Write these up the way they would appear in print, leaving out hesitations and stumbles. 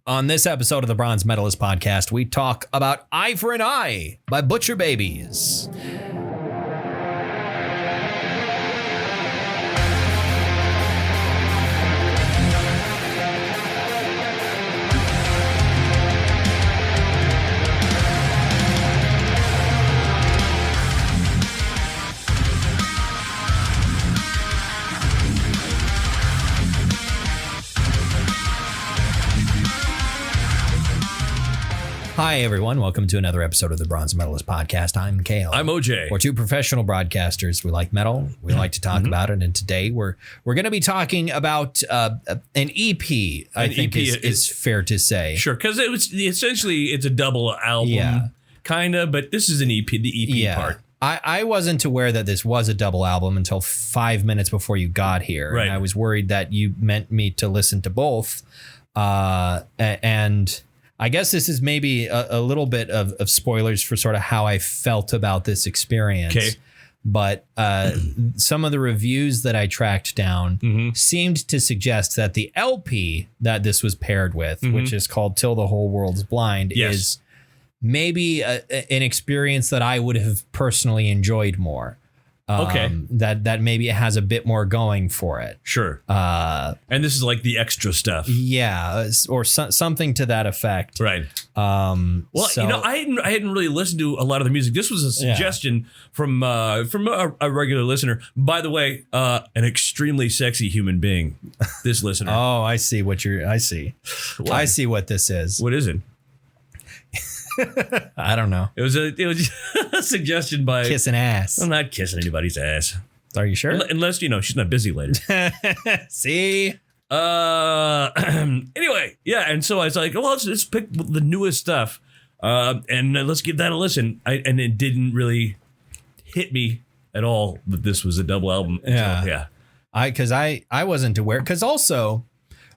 On this episode of the Bronze Metalist podcast, we talk about Eye for an Eye by Butcher Babies. Hi, everyone. Welcome to another episode of the Bronze Medalist Podcast. I'm Kale. I'm OJ. We're two professional broadcasters. We like metal. We like to talk about it. And today we're going to be talking about an EP, I think is fair to say. Sure, because it's a double album, kind of, but this is an EP, the EP part. I wasn't aware that this was a double album until 5 minutes before you got here. Right. And I was worried that you meant me to listen to both. And I guess this is maybe a little bit of spoilers for sort of how I felt about this experience. Okay. But some of the reviews that I tracked down seemed to suggest that the LP that this was paired with, which is called Till the Whole World's Blind, is maybe an experience that I would have personally enjoyed more. That maybe it has a bit more going for it. Sure. And this is like the extra stuff. Yeah, or something to that effect. Right. Well, so, I hadn't really listened to a lot of the music. This was a suggestion from a regular listener. By the way, an extremely sexy human being. This listener. Oh, I see what I see. What? I see what this is. What is it? I don't know. It was a suggestion by kissing ass. I'm not kissing anybody's ass. Are you sure? Unless she's not busy later. See. Anyway, yeah, and so I was like, well, let's pick the newest stuff, and let's give that a listen. And it didn't really hit me at all that this was a double album. Yeah, so, yeah. I wasn't aware. Because also,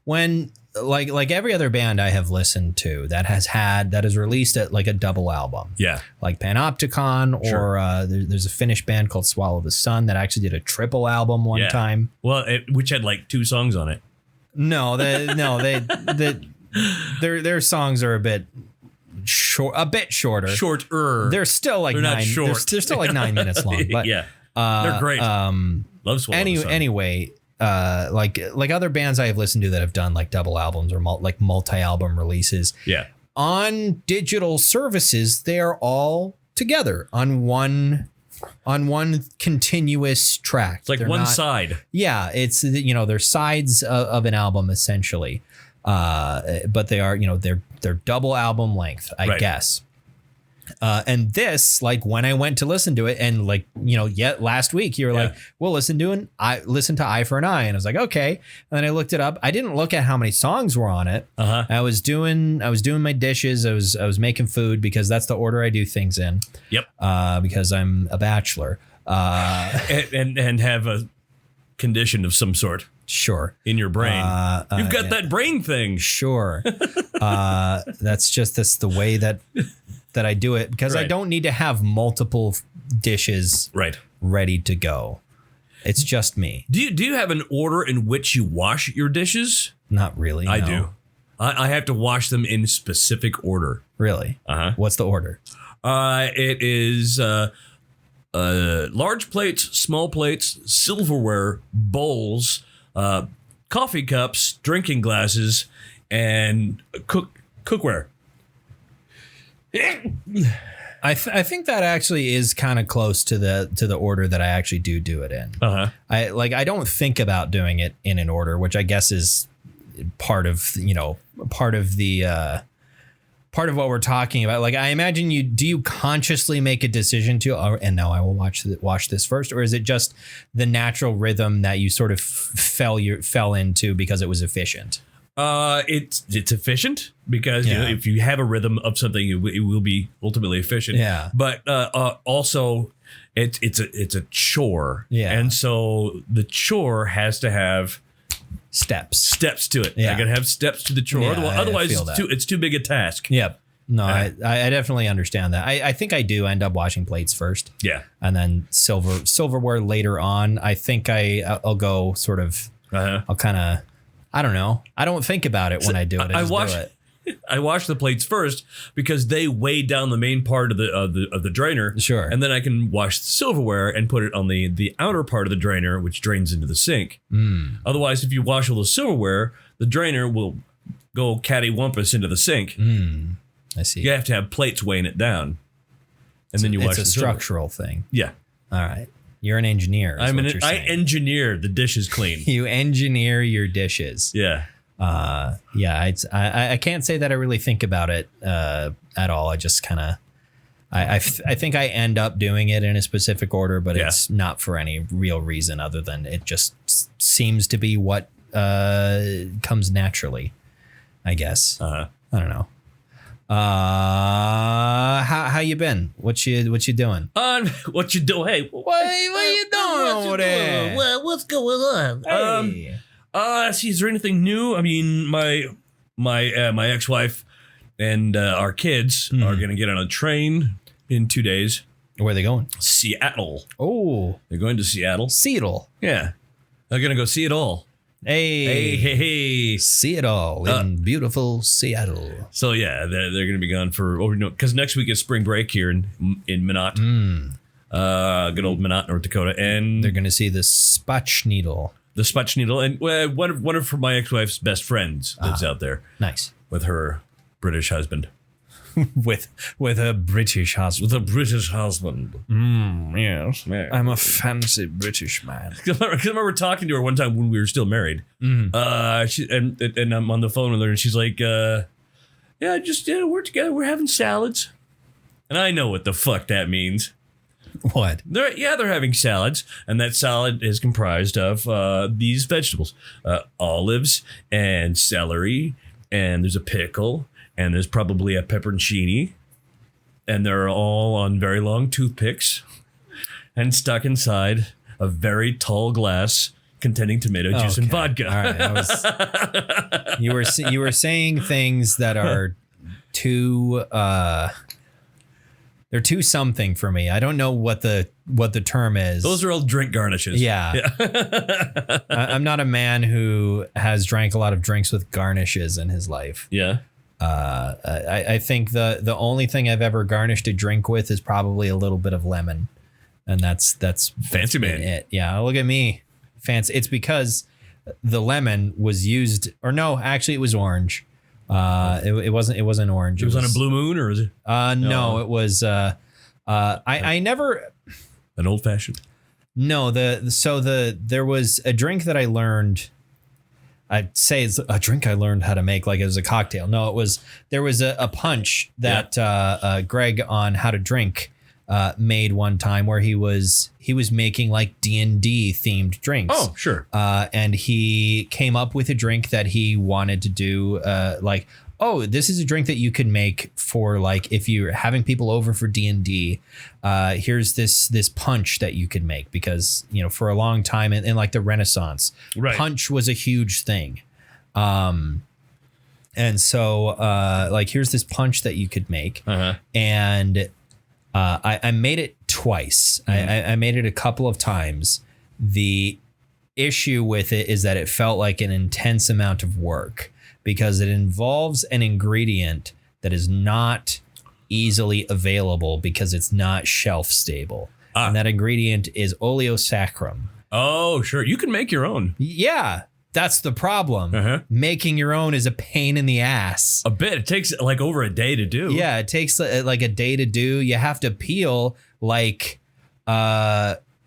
when like every other band I have listened to that has released like a double album. Yeah. Like Panopticon, or there's a Finnish band called Swallow the Sun that actually did a triple album one time. Well, which had like 2 songs on it. No, their songs are a bit shorter. Shorter. They're still like not short. They're still like 9 minutes long. But they're great. Love Swallow the Sun. Anyway. Like other bands I have listened to that have done like double albums or multi-album releases. Yeah. On digital services, they are all together on one continuous track. It's like they're side. Yeah, it's they're sides of an album essentially. But they are they're double album length, I guess. And this, like when I went to listen to it, and last week you were like, "Well, listen to Eye for an Eye," and I was like, "Okay." And then I looked it up. I didn't look at how many songs were on it. I was doing my dishes. I was making food because that's the order I do things in. Yep. Because I'm a bachelor. And have a condition of some sort. Sure. In your brain. You've got that brain thing. Sure. That's the way that I do it, because I don't need to have multiple dishes ready to go. It's just me. Do you have an order in which you wash your dishes? Not really. I do. I have to wash them in specific order. Really? What's the order? It is large plates, small plates, silverware, bowls, coffee cups, drinking glasses, and cookware. I think that actually is kind of close to the order that I actually do it in. I don't think about doing it in an order, which I guess is part of what we're talking about. Like, I imagine do you consciously make a decision to, and now I will watch this first, or is it just the natural rhythm that you sort of fell into because it was efficient? It's efficient because if you have a rhythm of something, it will be ultimately efficient. Yeah. But also, it's a chore. Yeah. And so the chore has to have steps to it. Yeah. I gotta have steps to the chore. Yeah, otherwise, it's too big a task. Yep. No, I definitely understand that. I think I do end up washing plates first. Yeah. And then silverware later on. I think I'll go sort of. I'll kind of. I don't know. I don't think about it when I do it. I just do it. I wash the plates first because they weigh down the main part of the drainer. Sure. And then I can wash the silverware and put it on the outer part of the drainer, which drains into the sink. Otherwise, if you wash all the silverware, the drainer will go cattywampus into the sink. I see. You have to have plates weighing it down. And then you wash it's a structural thing. Yeah. All right. You're an engineer. I engineer the dishes clean. You engineer your dishes. Yeah. I can't say that I really think about it at all. I just kind of, I think I end up doing it in a specific order, but it's not for any real reason other than it just seems to be what comes naturally, I guess. I don't know. How you been? What you doing? What you doing? Hey, what you doing over there? Well, what's going on? Hey. See, is there anything new? I mean, my ex-wife and our kids are going to get on a train in 2 days. Where are they going? Seattle. Oh, They're going to Seattle. Seattle. Yeah. They're going to go see it all. Hey. See it all in beautiful Seattle. So, yeah, they're going to be gone for, because next week is spring break here in Minot. Good old Minot, North Dakota. And they're going to see the Spatschneedle. The Spatschneedle. And one of my ex-wife's best friends lives out there. Nice. With her British husband. with a British husband. With a British husband. Yes. Yeah. I'm a fancy British man. Because I remember talking to her one time when we were still married. And I'm on the phone with her, and she's like, we're together. We're having salads. And I know what the fuck that means. What? They're having salads, and that salad is comprised of these vegetables: olives and celery, and there's a pickle, and there's probably a pepperoncini, and they're all on very long toothpicks, and stuck inside a very tall glass containing tomato juice and vodka. All right, you were saying things that are too. They're too something for me. I don't know what the term is. Those are all drink garnishes. Yeah. I'm not a man who has drank a lot of drinks with garnishes in his life. Yeah. I think the only thing I've ever garnished a drink with is probably a little bit of lemon, and that's fancy man. It. Yeah. Look at me, fancy. It's because the lemon was used, or no, actually it was orange. It wasn't orange. It was on a blue moon, or is it? No, it was. I never. An old fashioned. No, there was a drink that I learned. I'd say it's a drink I learned how to make, like it was a cocktail. No, there was a punch that Greg on How to Drink made one time where he was making like D&D themed drinks. Oh, sure. And he came up with a drink that he wanted to do this is a drink that you could make for like if you're having people over for D&D. Here's this punch that you could make because, for a long time in like the Renaissance, punch was a huge thing. And so here's this punch that you could make. And I made it twice. I made it a couple of times. The issue with it is that it felt like an intense amount of work because it involves an ingredient that is not easily available because it's not shelf stable. And that ingredient is oleosaccharum. Oh, sure. You can make your own. Yeah. That's the problem. Making your own is a pain in the ass. A bit. It takes like over a day to do. Yeah, it takes like a day to do. You have to peel like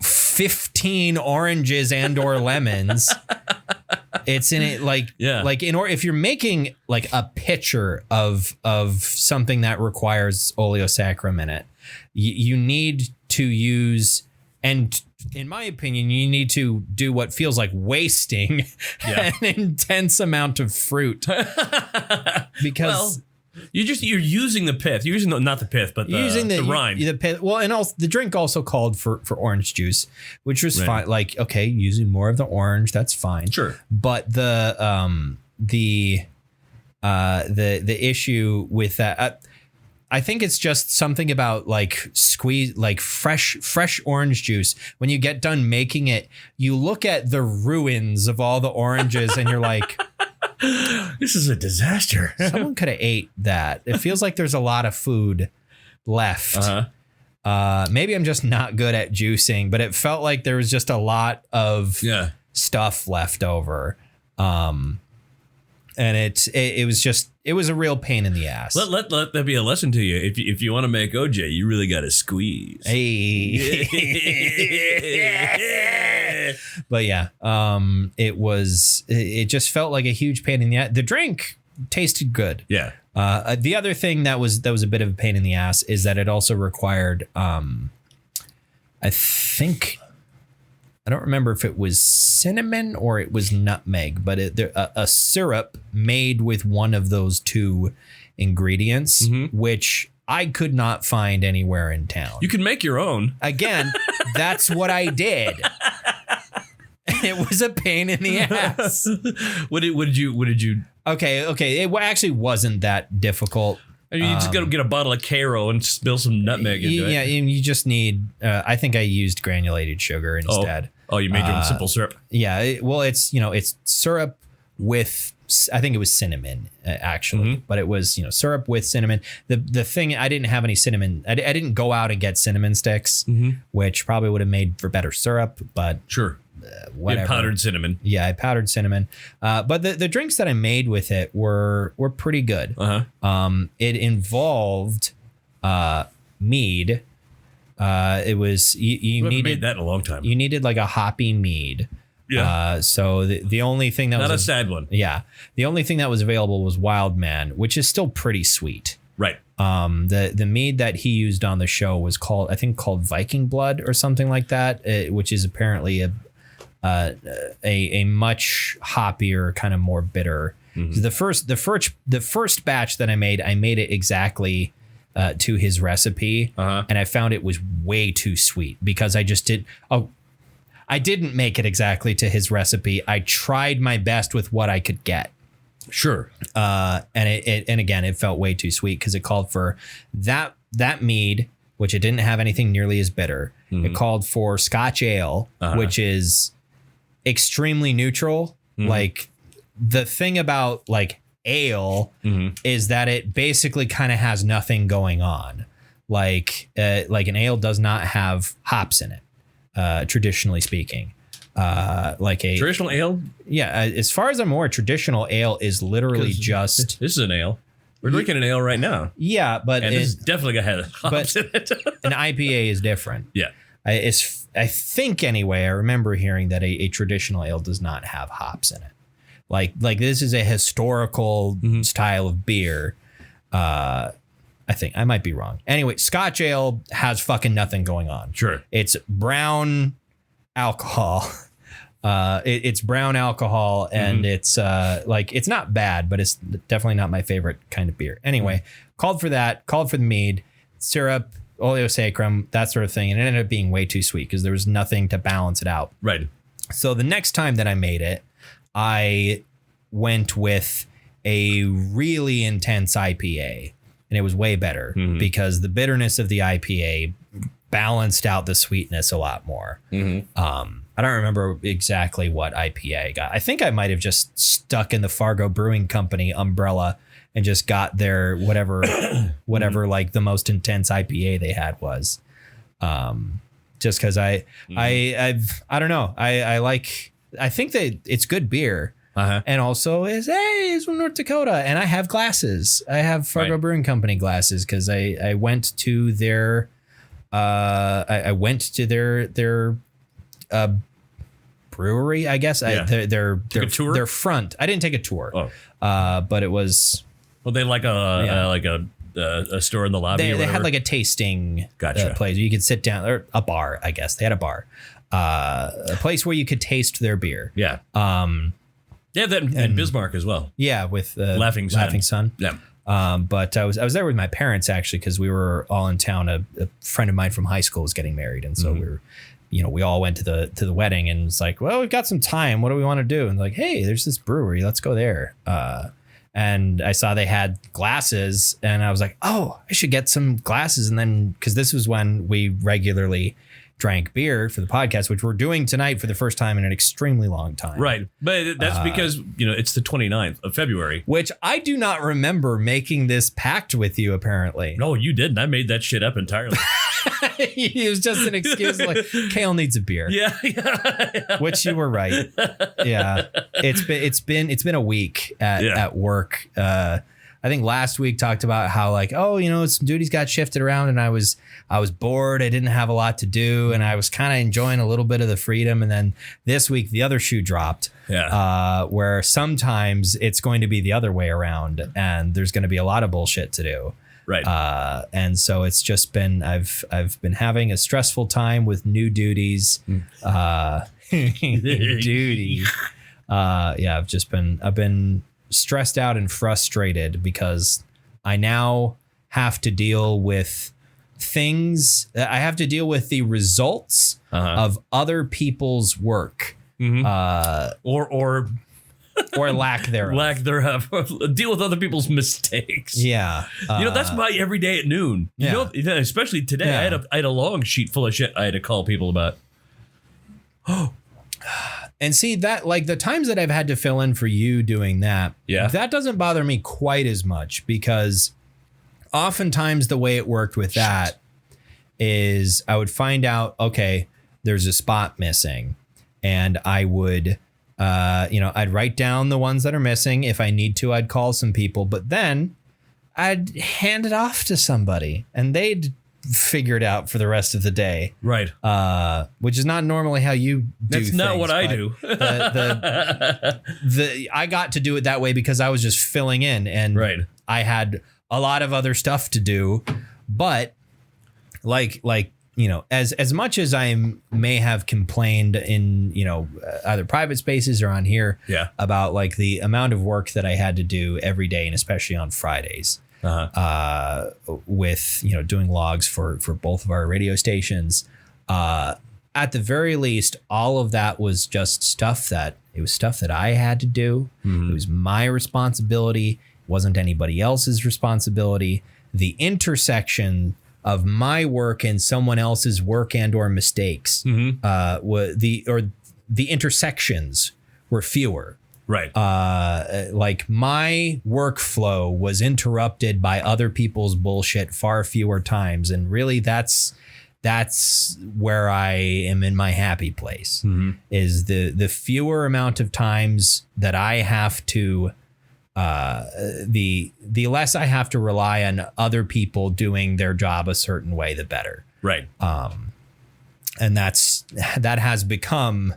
15 oranges and or lemons. It's in it if you're making like a pitcher of something that requires oleosaccharum in it, you need to use, and in my opinion, you need to do what feels like wasting an intense amount of fruit because you're using the pith. You're using not the pith, but the rind. The pith. Well, and also the drink also called for orange juice, which was fine. Like, okay, using more of the orange, that's fine. Sure. But the issue with that, I think it's just something about like squeeze, like fresh orange juice. When you get done making it, you look at the ruins of all the oranges and you're like, This is a disaster. Someone could have ate that. It feels like there's a lot of food left. Maybe I'm just not good at juicing, but it felt like there was just a lot of stuff left over. And it was a real pain in the ass. Let that be a lesson to you. If you want to make OJ, you really got to squeeze. Hey. But yeah, it just felt like a huge pain in the ass. The drink tasted good. Yeah. The other thing that was a bit of a pain in the ass is that it also required, I think, I don't remember if it was cinnamon or it was nutmeg, but a syrup made with one of those two ingredients, which I could not find anywhere in town. You can make your own. Again, that's what I did. It was a pain in the ass. What did you? Okay. It actually wasn't that difficult. I mean, you just got to get a bottle of Caro and spill some nutmeg into it. Yeah, and you just need. I think I used granulated sugar instead. Oh, you made your own simple syrup. Yeah, it's syrup with. I think it was cinnamon actually, but it was syrup with cinnamon. The thing, I didn't have any cinnamon. I didn't go out and get cinnamon sticks, which probably would have made for better syrup. But sure. Whatever. Powdered cinnamon. Yeah, I powdered cinnamon. But the drinks that I made with it were pretty good. It involved mead. It was you needed made that in a long time. You needed like a hoppy mead. Yeah. So the only thing that not was a sad one. Yeah. The only thing that was available was Wild Man, which is still pretty sweet. Right. The mead that he used on the show was called Viking Blood or something like that, which is apparently a much hoppier, kind of more bitter. The first batch that I made it exactly to his recipe, and I found it was way too sweet because I didn't make it exactly to his recipe. I tried my best with what I could get. Sure. And again, it felt way too sweet because it called for that mead, which it didn't have anything nearly as bitter. It called for Scotch ale, which is extremely neutral. Like the thing about like ale is that it basically kind of has nothing going on. Like an ale does not have hops in it. Traditionally speaking, like a traditional ale. Yeah. As far as I'm aware, traditional ale is literally just. This is an ale. We're drinking an ale right now. Yeah. But it's definitely got hops in it. An IPA is different. Yeah. I think anyway, I remember hearing that a traditional ale does not have hops in it. Like this is a historical style of beer. I think I might be wrong. Anyway, Scotch ale has fucking nothing going on. Sure. It's brown alcohol. It's brown alcohol and it's it's not bad, but it's definitely not my favorite kind of beer. Anyway, called for the mead, syrup, oleosaccharum, that sort of thing. And it ended up being way too sweet because there was nothing to balance it out. Right. So the next time that I made it, I went with a really intense IPA. And it was way better because the bitterness of the IPA balanced out the sweetness a lot more. I don't remember exactly what IPA I got. I think I might have just stuck in the Fargo Brewing Company umbrella and just got their whatever like the most intense IPA they had was. Just because I don't know. I think that it's good beer. And also he's from North Dakota and I have glasses. I have Fargo Brewing Company glasses because I went to their brewery, I guess. Their front. I didn't take a tour. But it was. Well, they like a store in the lobby. They had like a tasting place where you could sit down, or a bar, I guess. They had a bar, a place where you could taste their beer. Yeah. They have that in Bismarck as well. Yeah, with Laughing Sun. Yeah. But I was there with my parents actually because we were all in town. A friend of mine from high school was getting married, and so we all went to the wedding, and it's like, well, we've got some time. What do we want to do? And like, hey, there's this brewery. Let's go there. And I saw they had glasses, and I was like, oh, I should get some glasses. And then because this was when we regularly drank beer for the podcast, which we're doing tonight for the first time in an extremely long time. Right. But that's because, it's the 29th of February. Which I do not remember making this pact with you, apparently. No, you didn't. I made that shit up entirely. It was just an excuse like, Kale needs a beer. Yeah. Which you were right. Yeah. It's been a week at work. I think last week talked about how like, some duties got shifted around and I was bored. I didn't have a lot to do and I was kind of enjoying a little bit of the freedom. And then this week, the other shoe dropped, where sometimes it's going to be the other way around and there's going to be a lot of bullshit to do. Right. And so it's just been, I've been having a stressful time with new duties, duty. I've been stressed out and frustrated because I now have to deal with things. I have to deal with the results of other people's work, or lack thereof. Deal with other people's mistakes. Yeah, that's my every day at noon. Especially today. Yeah. I had a long sheet full of shit I had to call people about. And see that, like the times that I've had to fill in for you doing that, that doesn't bother me quite as much because oftentimes the way it worked with that is I would find out, okay, there's a spot missing, and I would, I'd write down the ones that are missing. If I need to, I'd call some people, but then I'd hand it off to somebody and they'd figure it out for the rest of the day. Right. Which is not normally how you do. That's not what I do. I got to do it that way because I was just filling in and I had a lot of other stuff to do. But as much as I may have complained in, either private spaces or on here about like the amount of work that I had to do every day and especially on Fridays. With doing logs for both of our radio stations, at the very least, all of that was just stuff that I had to do. It was my responsibility. It wasn't anybody else's responsibility. The intersection of my work and someone else's work and or mistakes, the intersections were fewer. Right. Like my workflow was interrupted by other people's bullshit far fewer times. And really that's where I am in my happy place is the fewer amount of times that I have to, the less I have to rely on other people doing their job a certain way, the better. Right. And that has become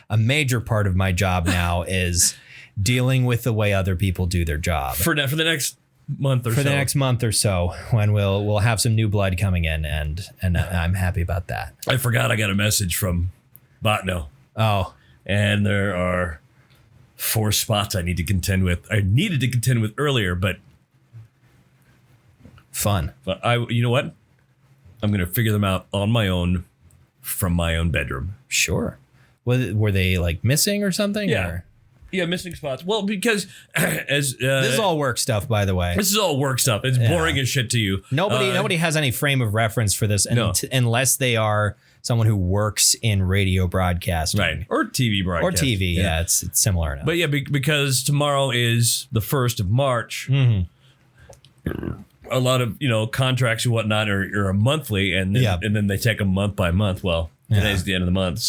a major part of my job now is dealing with the way other people do their job for the next month or so when we'll have some new blood coming in and I'm happy about that. I forgot I got a message from Botno. Oh, and there are 4 spots I needed to contend with earlier, but fun. But you know what? I'm going to figure them out on my own from my own bedroom. Sure. Were they like missing or something? Yeah. Or? Yeah, missing spots. Well, because this is all work stuff, by the way. This is all work stuff. It's boring as shit to you. Nobody has any frame of reference for this unless they are someone who works in radio broadcasting. Right. Or TV broadcasting. Or TV. Yeah, it's similar enough. But yeah, because tomorrow is the 1st of March. A lot of, contracts and whatnot are monthly and then they take them month by month. Well, today's the end of the month.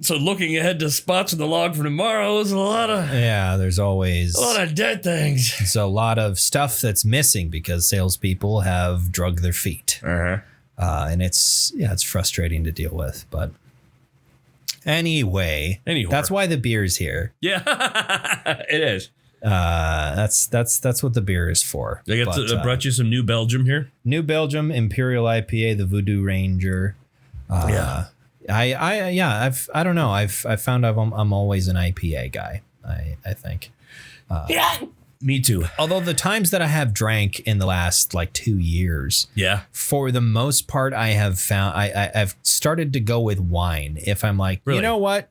So looking ahead to spots in the log for tomorrow is a lot of... Yeah, there's always... a lot of dead things. It's a lot of stuff that's missing because salespeople have drugged their feet. And it's frustrating to deal with. But anyway, that's why the beer's here. Yeah, it is. That's what the beer is for. I brought you some New Belgium here. New Belgium Imperial IPA, the Voodoo Ranger. I don't know. I've found I'm always an IPA guy. I think. Me too. Although the times that I have drank in the last like 2 years, for the most part, I have found I've started to go with wine. If I'm like, you know what,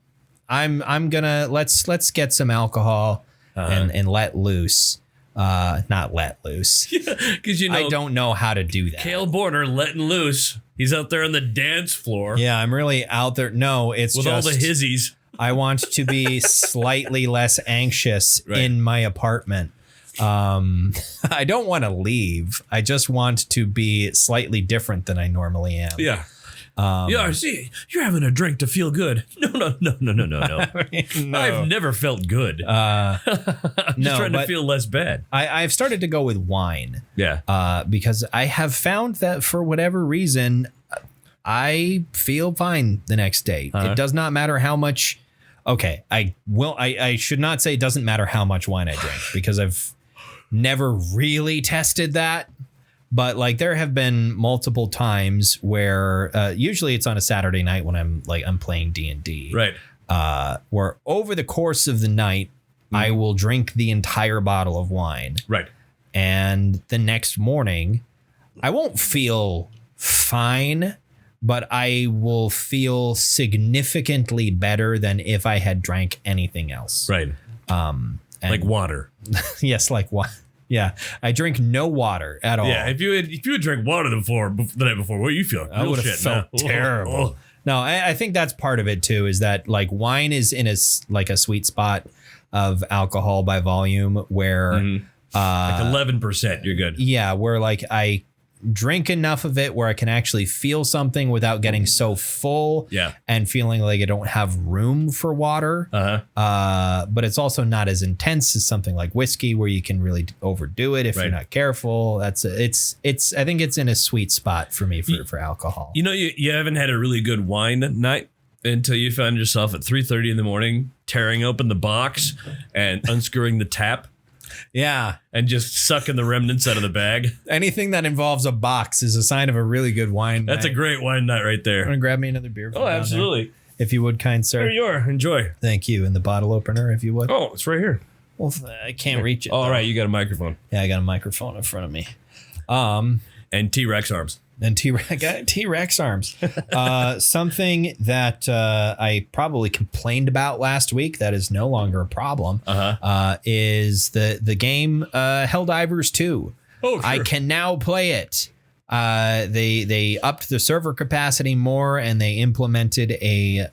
I'm gonna let's get some alcohol and let loose. Not let loose. Because I don't know how to do that. Cale Borner letting loose. He's out there on the dance floor. Yeah, I'm really out there. No, it's with just all the hizzies. I want to be slightly less anxious in my apartment. I don't want to leave. I just want to be slightly different than I normally am. Yeah. Yeah, see, you're having a drink to feel good. No. I mean, no. I've never felt good. I'm just trying to feel less bad. I've started to go with wine. Yeah. Because I have found that for whatever reason, I feel fine the next day. It does not matter how much. Okay, I should not say it doesn't matter how much wine I drink because I've never really tested that. But like there have been multiple times where usually it's on a Saturday night when I'm playing D&D. Right. Where over the course of the night, I will drink the entire bottle of wine. Right. And the next morning, I won't feel fine, but I will feel significantly better than if I had drank anything else. Right. Like water. Yes, like water. Yeah, I drink no water at all. Yeah, if you had drank water the night before, what do you feel? I would have felt terrible. No, I think that's part of it too. Is that like wine is in a sweet spot of alcohol by volume where like 11%, you're good. Yeah, where like I drink enough of it where I can actually feel something without getting so full. Yeah, and feeling like I don't have room for water. But it's also not as intense as something like whiskey where you can really overdo it if you're not careful. I think it's in a sweet spot for me for alcohol. You know, you haven't had a really good wine night until you found yourself at 3:30 in the morning tearing open the box and unscrewing the tap. Yeah. And just sucking the remnants out of the bag. Anything that involves a box is a sign of a really good wine night. That's a great wine night right there. Want to grab me another beer? Oh, absolutely. If you would, kind sir. There you are. Enjoy. Thank you. And the bottle opener, if you would. Oh, it's right here. Well, I can't reach it. All right. You got a microphone. Yeah, I got a microphone in front of me. And T-Rex arms. And T-Rex arms. Something that I probably complained about last week that is no longer a problem is the game Helldivers 2. Oh, sure. I can now play it. They upped the server capacity more and they implemented a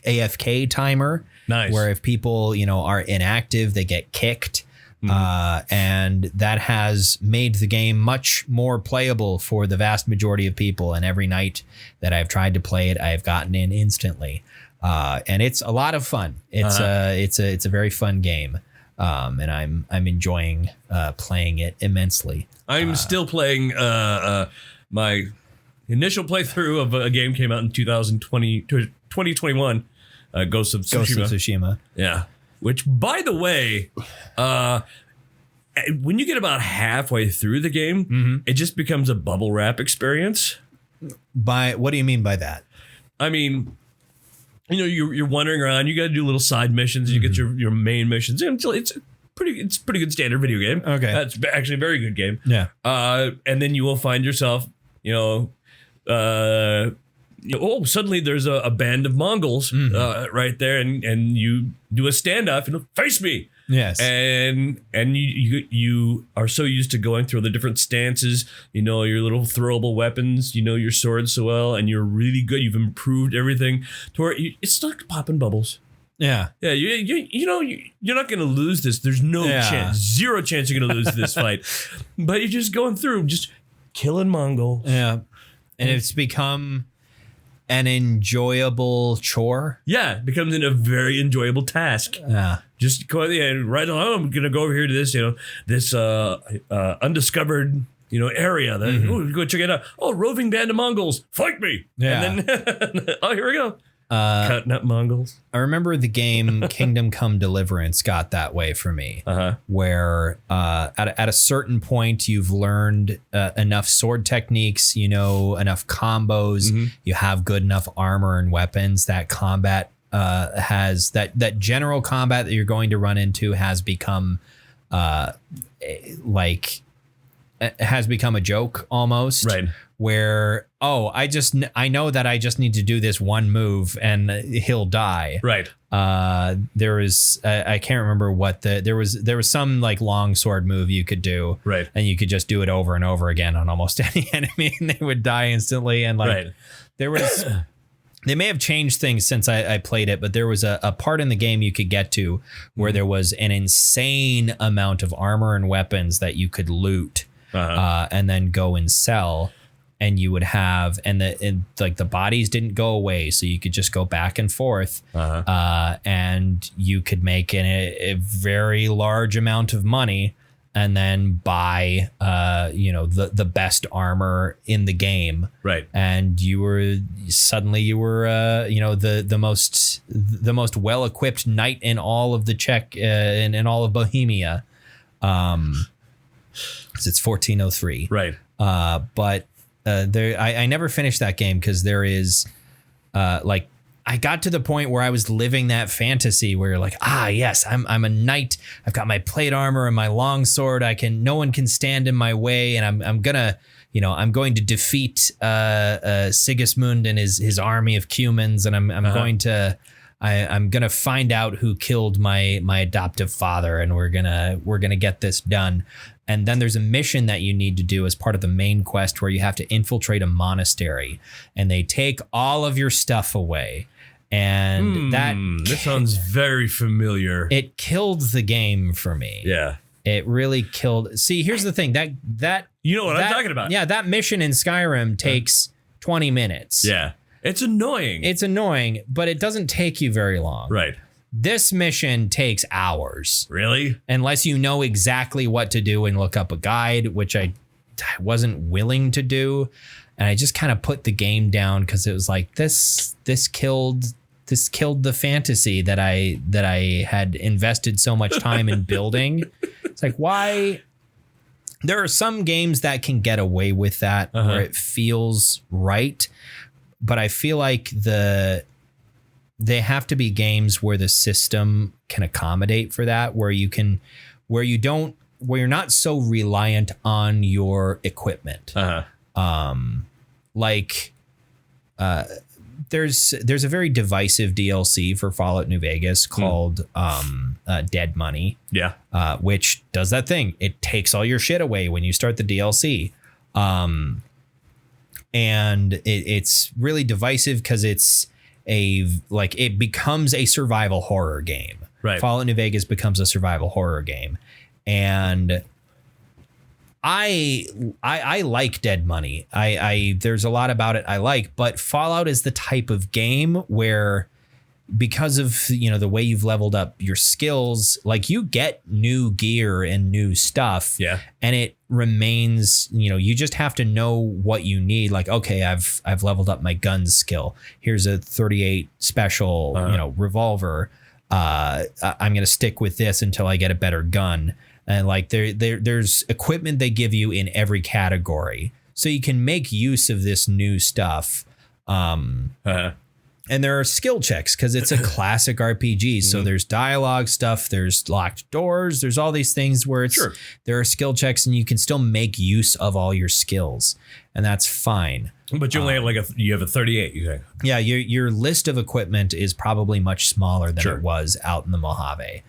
AFK timer. Nice. Where if people are inactive, they get kicked. And that has made the game much more playable for the vast majority of people. And every night that I've tried to play it, I have gotten in instantly. And it's a lot of fun. It's a very fun game. And I'm enjoying playing it immensely. I'm still playing my initial playthrough of a game came out in 2021, Ghost of Tsushima. Yeah. Which, by the way, when you get about halfway through the game, it just becomes a bubble wrap experience. What do you mean by that? I mean, you're wandering around. You got to do little side missions. You get your main missions. It's pretty good standard video game. Okay, that's actually a very good game. Yeah. And then you will find yourself, suddenly there's a band of Mongols right there, and you do a standoff, face me. Yes. And you are so used to going through the different stances, your little throwable weapons, your sword so well, and you're really good. You've improved everything to where it's like popping bubbles. Yeah. Yeah. You're not going to lose this. There's no chance, zero chance you're going to lose this fight, but you're just going through, just killing Mongols. Yeah. And it's become an enjoyable chore. Yeah, it becomes a very enjoyable task. Yeah. Just go right along. I'm gonna go over here to this, this undiscovered, area. That go check it out. Oh, roving band of Mongols, fight me! Yeah. And then here we go. Cutting up Mongols. I remember the game Kingdom Come Deliverance got that way for me, where at a certain point you've learned enough sword techniques, enough combos, you have good enough armor and weapons that combat has that general combat that you're going to run into has become has become a joke almost, right? where, I know that I just need to do this one move and he'll die. Right. There was, I can't remember what there was some like long sword move you could do. Right. And you could just do it over and over again on almost any enemy and they would die instantly. And like, there was, they may have changed things since I played it, but there was a part in the game you could get to where there was an insane amount of armor and weapons that you could loot and then go and sell. And you would have, and the bodies didn't go away, so you could just go back and forth, and you could make a very large amount of money, and then buy, the best armor in the game, right? And you were the most well equipped knight in all of the Czech in all of Bohemia, because it's 1403, right? But. I never finished that game because there is I got to the point where I was living that fantasy where you're like, yes, I'm a knight. I've got my plate armor and my long sword. No one can stand in my way. And I'm going to defeat Sigismund and his army of Cumans. And I'm going to find out who killed my adoptive father. And we're going to get this done. And then there's a mission that you need to do as part of the main quest where you have to infiltrate a monastery and they take all of your stuff away. And this sounds very familiar. It killed the game for me. Yeah. It really killed. See, here's the thing that you know what I'm talking about. Yeah. That mission in Skyrim takes 20 minutes. Yeah. It's annoying, but it doesn't take you very long. Right. This mission takes hours. Really? Unless you know exactly what to do and look up a guide, which I wasn't willing to do. And I just kind of put the game down because it was like this killed the fantasy that I had invested so much time in building. It's like, why? There are some games that can get away with that where it feels right. But I feel like they have to be games where the system can accommodate for that, where you're not so reliant on your equipment. There's a very divisive DLC for Fallout New Vegas called Dead Money. Yeah. Which does that thing. It takes all your shit away when you start the DLC. And it's really divisive because it becomes a survival horror game. Right. Fallout New Vegas becomes a survival horror game. And I like Dead Money. There's a lot about it I like, but Fallout is the type of game where, because of the way you've leveled up your skills, like you get new gear and new stuff. Yeah. And it remains, you just have to know what you need. Like, okay, I've leveled up my gun skill. Here's a 38 special, revolver. I'm going to stick with this until I get a better gun. And like there's equipment they give you in every category, so you can make use of this new stuff. And there are skill checks because it's a classic RPG. So there's dialogue stuff, there's locked doors, there's all these things where there are skill checks and you can still make use of all your skills, and that's fine. But you only have you have a 38, you think? Yeah, your list of equipment is probably much smaller than it was out in the Mojave.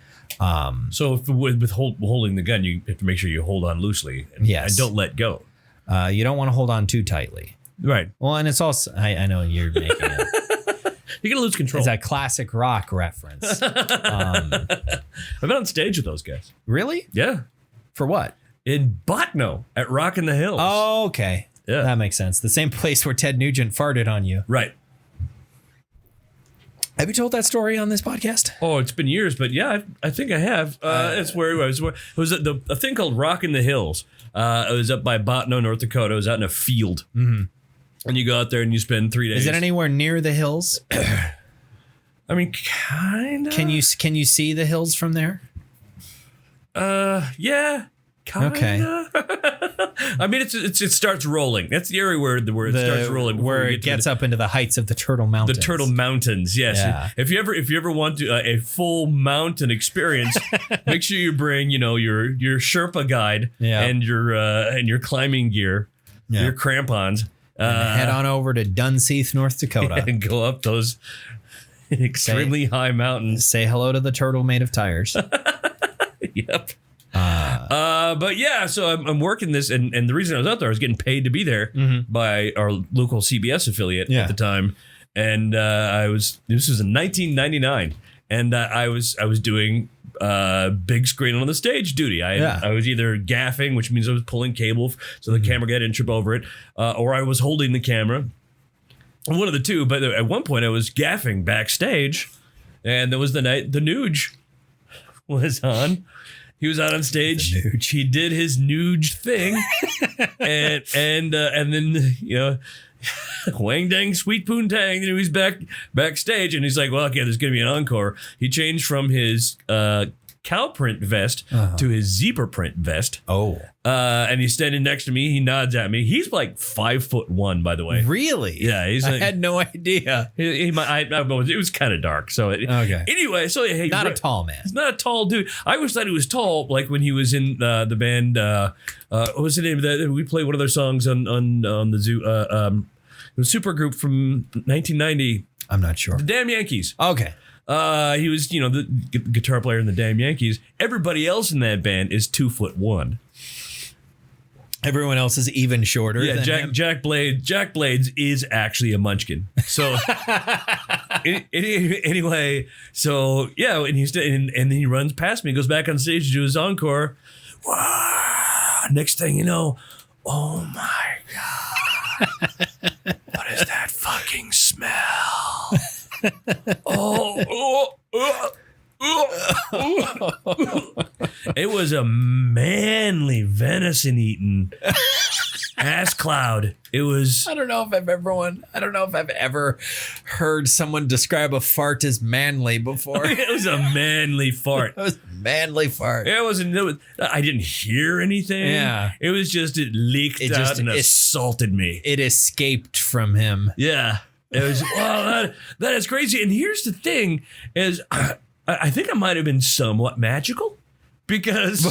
So with holding the gun, you have to make sure you hold on loosely and don't let go. You don't want to hold on too tightly. Right. Well, and it's also, I know you're making it. You're going to lose control. It's a classic rock reference. I've been on stage with those guys. Really? Yeah. For what? In Botno at Rock in the Hills. Oh, okay. Yeah. That makes sense. The same place where Ted Nugent farted on you. Right. Have you told that story on this podcast? Oh, it's been years, but yeah, I think I have. It's where it was a thing called Rock in the Hills. It was up by Botno, North Dakota. It was out in a field. Mm-hmm. And you go out there and you spend 3 days. Is it anywhere near the hills? I mean, kind of. Can you see the hills from there? Yeah. Kinda. Okay. I mean, it starts rolling. That's the area where it starts rolling. Where it gets up into the heights of the Turtle Mountains. The Turtle Mountains, yes. Yeah. If you ever want to, a full mountain experience, make sure you bring your Sherpa guide and your climbing gear, your crampons. Head on over to Dunseith, North Dakota. And go up those extremely high mountains. Say hello to the turtle made of tires. Yep. But yeah, so I'm working this, and the reason I was out there, I was getting paid to be there by our local CBS affiliate at the time, and this was in 1999, and I was doing big screen on the stage duty. I was either gaffing, which means I was pulling cable so the camera guy didn't trip over it, or I was holding the camera. One of the two, but at one point I was gaffing backstage, and there was the night the Nuge was on. He was out on stage. He did his Nuge thing, and then wang dang sweet poon tang. And he was backstage, and he's like, "Well, okay, there's gonna be an encore." He changed from his cow print vest to his zebra print vest. And he's standing next to me. He nods at me. He's like 5'1", by the way. Really? Yeah. I had no idea. It was kind of dark. So anyway, so hey, not a tall man. He's not a tall dude. I always thought he was tall, like when he was in the band. What was the name of that? We played one of their songs on the zoo. It was a super group from 1990. I'm not sure. The Damn Yankees. Okay. He was, the guitar player in the Damn Yankees. Everybody else in that band is 2'1". Everyone else is even shorter. Yeah, than Jack Blades is actually a munchkin. So anyway, so yeah, and then he runs past me, goes back on stage to do his encore. Wow! Next thing you know, oh my god, what is that fucking smell? It was a manly venison eating ass cloud. It was. I don't know if I've ever heard someone describe a fart as manly before. It was a manly fart. It was a manly fart. It wasn't. I didn't hear anything. Yeah. It was just it leaked out and assaulted me. It escaped from him. Yeah. It was. Wow, that is crazy. And here's the thing: is I think I might have been somewhat magical because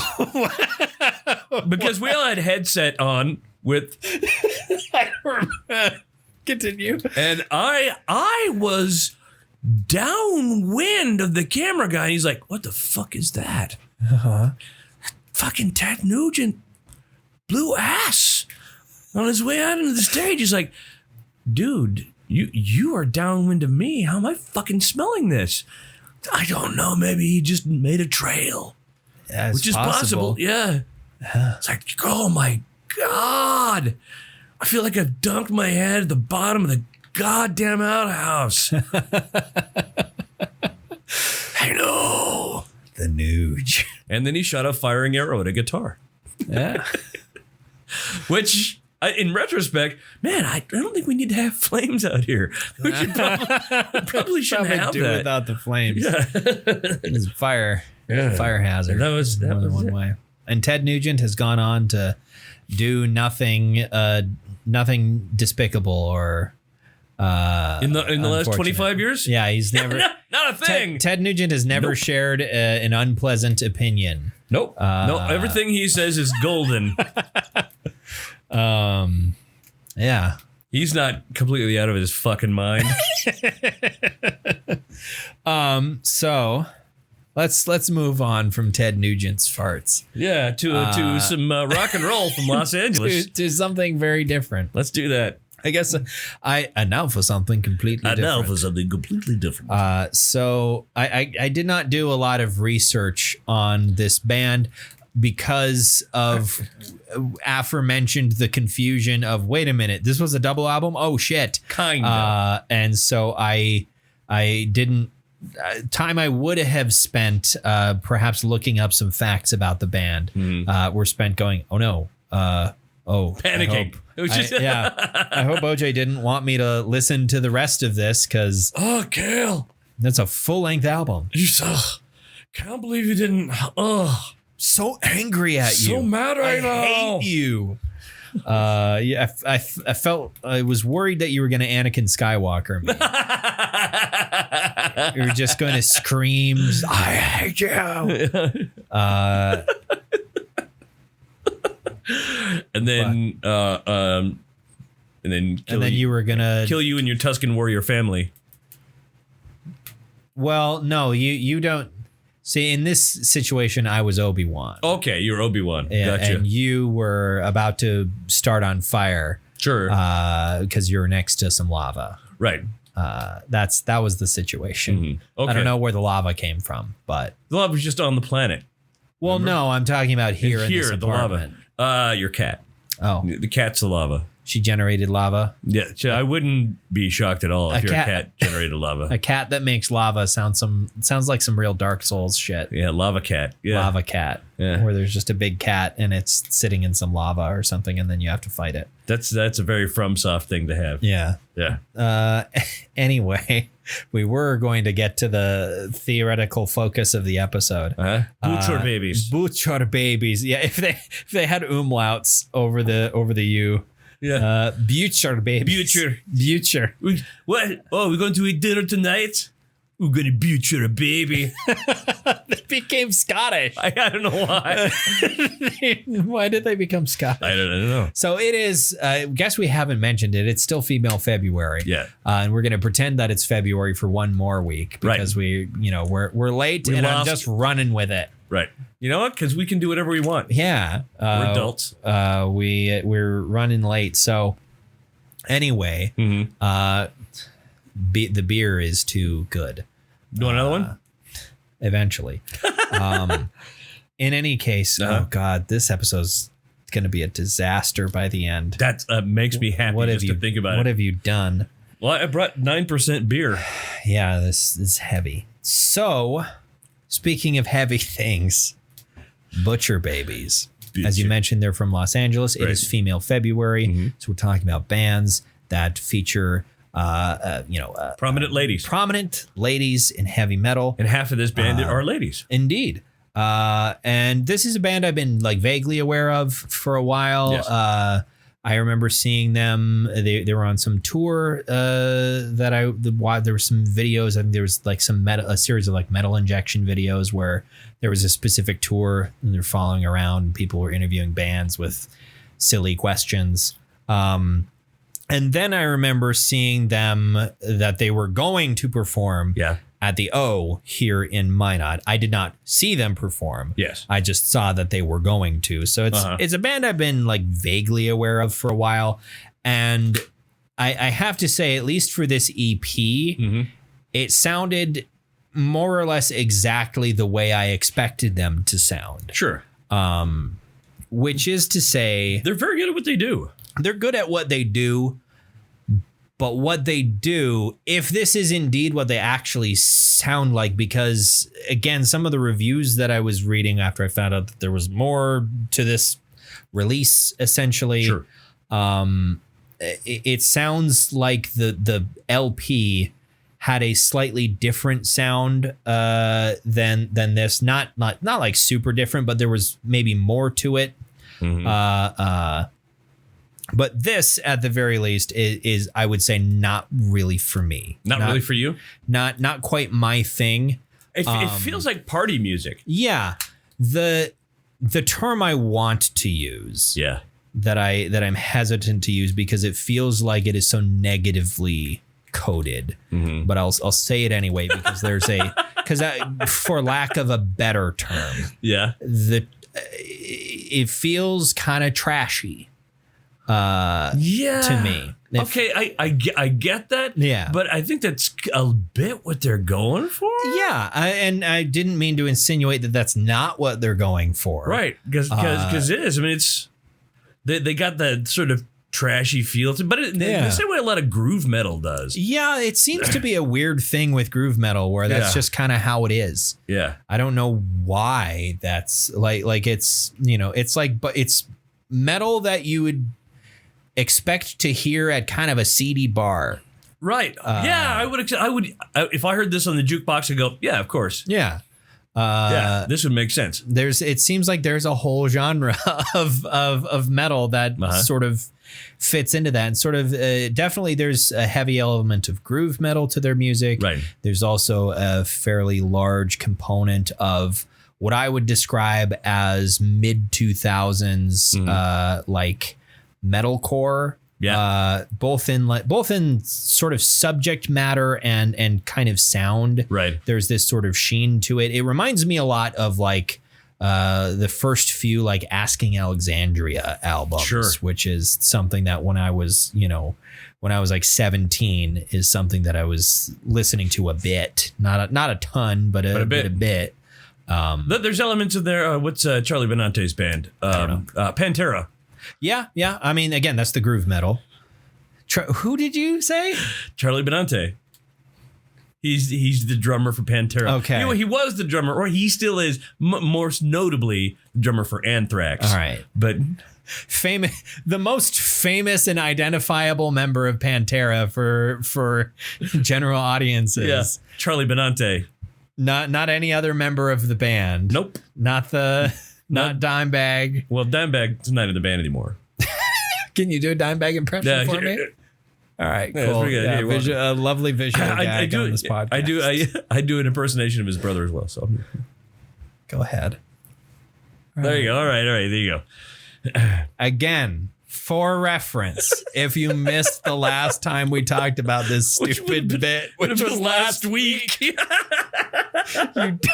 we all had headset on with. Continue. And I was downwind of the camera guy. And he's like, "What the fuck is that?" Fucking Ted Nugent blew ass on his way out into the stage. He's like, "Dude, you are downwind of me. How am I fucking smelling this?" I don't know. Maybe he just made a trail, which is possible. Yeah. It's like, oh my God. I feel like I've dunked my head at the bottom of the goddamn outhouse. I know. The Nuge. And then he shot a firing arrow at a guitar. Yeah. Which, in retrospect, man, I don't think we need to have flames out here. We should probably shouldn't have do that. Without the flames. Yeah. It's fire hazard. That was one way. And Ted Nugent has gone on to do nothing despicable or in the last 25 years. Yeah, he's never not a thing. Ted Nugent has never shared an unpleasant opinion. Nope. No, everything he says is golden. Yeah. He's not completely out of his fucking mind. So let's move on from Ted Nugent's farts. Yeah, to some rock and roll from Los Angeles. to something very different. Let's do that. I guess I now for something completely different. So I did not do a lot of research on this band because of aforementioned the confusion of, wait a minute, this was a double album? Oh shit. Kind of. And so I didn't time I would have spent perhaps looking up some facts about the band were spent going, oh no, panicking. I hope OJ didn't want me to listen to the rest of this because Kale, that's a full-length album. Can't believe you didn't. So angry at you. So mad right now. I hate you. I felt I was worried that you were going to Anakin Skywalker me. You were just going to scream, I hate you. And then and then you were gonna kill you and your Tusken warrior family. Well, no, you don't. See, in this situation, I was Obi-Wan. Okay, you're Obi-Wan. Yeah, Gotcha. and you were about to start on fire. Sure. Because you're next to some lava. Right. That was the situation. Mm-hmm. Okay. I don't know where the lava came from, but the lava was just on the planet. Well, remember? No, I'm talking about here in this apartment. The lava. Your cat. Oh, the cat's the lava. She generated lava. Yeah, I wouldn't be shocked at all if your cat generated lava. A cat that makes lava sounds like some real Dark Souls shit. Yeah, lava cat. Yeah. Lava cat. Yeah. Where there's just a big cat and it's sitting in some lava or something, and then you have to fight it. That's a very FromSoft thing to have. Yeah. Yeah. Anyway, we were going to get to the theoretical focus of the episode. Butcher babies. Butcher babies. Yeah, if they had umlauts over the U. Yeah. Butcher babies. Butcher. What? Oh, we're going to eat dinner tonight? We're going to butcher a baby. They became Scottish. I don't know why. Why did they become Scottish? I don't know. So it is, guess we haven't mentioned it. It's still Female February. Yeah. And we're going to pretend that it's February for one more week because we're late I'm just running with it. Right. You know what? Because we can do whatever we want. Yeah. We're adults. We're running late. So anyway, the beer is too good. Do another one? Eventually. In any case, oh God, this episode's going to be a disaster by the end. That makes me happy to think about it. What have you done? Well, I brought 9% beer. Yeah, this is heavy. So, speaking of heavy things, Butcher Babies. Butcher. As you mentioned, they're from Los Angeles. Right. It is Female February. Mm-hmm. So we're talking about bands that feature prominent ladies in heavy metal. And half of this band are ladies. Indeed. And this is a band I've been like vaguely aware of for a while. Yes. I remember seeing them. They were on some tour there were some videos. I think there was like a series of like Metal Injection videos where there was a specific tour and they're following around and people were interviewing bands with silly questions. And then I remember seeing them that they were going to perform at the O here in Minot. I did not see them perform. Yes. I just saw that they were going to. So it's a band I've been like vaguely aware of for a while. And I have to say, at least for this EP, it sounded more or less exactly the way I expected them to sound. Sure. Which is to say, they're very good at what they do. They're good at what they do, but what they do, if this is indeed what they actually sound like, because again, some of the reviews that I was reading after I found out that there was more to this release, essentially, sure. It sounds like the LP had a slightly different sound than this. Not like super different, but there was maybe more to it. Mm-hmm. But this, at the very least, is I would say not really for me. Not really for you? Not quite my thing. It feels like party music. Yeah. The term I want to use. Yeah. That I'm hesitant to use because it feels like it is so negatively coded. Mm-hmm. But I'll say it anyway because for lack of a better term. Yeah. It feels kind of trashy. To me. Okay, I get that. Yeah. But I think that's a bit what they're going for. Yeah. And I didn't mean to insinuate that that's not what they're going for. Right. Because it is. I mean, it's they got that sort of trashy feel to, but the same way a lot of groove metal does. Yeah. It seems to be a weird thing with groove metal where that's just kind of how it is. Yeah. I don't know why that's like it's, it's like, but it's metal that you would expect to hear at kind of a seedy bar. Right. I would if I heard this on the jukebox, I'd go, yeah, of course. Yeah. This would make sense. It seems like there's a whole genre of metal that sort of fits into that, and sort of definitely there's a heavy element of groove metal to their music. Right. There's also a fairly large component of what I would describe as mid 2000s like metalcore Yeah. Both in sort of subject matter and kind of sound. Right. There's this sort of sheen to it. It reminds me a lot of like the first few like Asking Alexandria albums, which is something that when I was like 17 is something that I was listening to a bit, not a ton, but a bit. There's elements in there. What's Charlie Benante's band? Pantera. Yeah. I mean, again, that's the groove metal. Who did you say? Charlie Benante. He's the drummer for Pantera. Okay. He was the drummer, or he still is, most notably the drummer for Anthrax. All right. But the most famous and identifiable member of Pantera for general audiences. Yeah. Charlie Benante. Not any other member of the band. Nope. Not Dimebag. Well, Dimebag's not in the band anymore. Can you do a Dimebag impression for me? All right, cool. A lovely visual gag on this podcast. I do an impersonation of his brother as well. So go ahead. There you go. All right. There you go. Again, for reference, if you missed the last time we talked about this stupid bit, which was last week. You